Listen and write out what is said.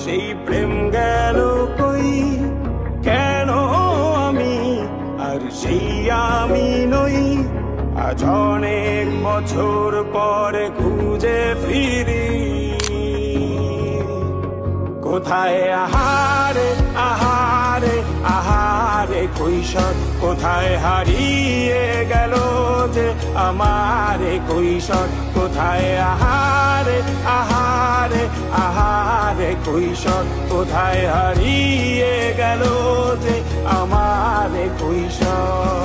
সেই প্রেম গেল কই, কেন আমি আর সেই আমি নই। আজ অনেক বছর পরে খুঁজে ফিরি, কোথায় আহারে আহারে আহারে কৈশোর, কোথায় হারিয়ে গেল যে আমার কৈশোর। কোথায় আহারে আহারে আহারে কৈশোর, কোথায় হারিয়ে গেল যে আমার কৈশোর।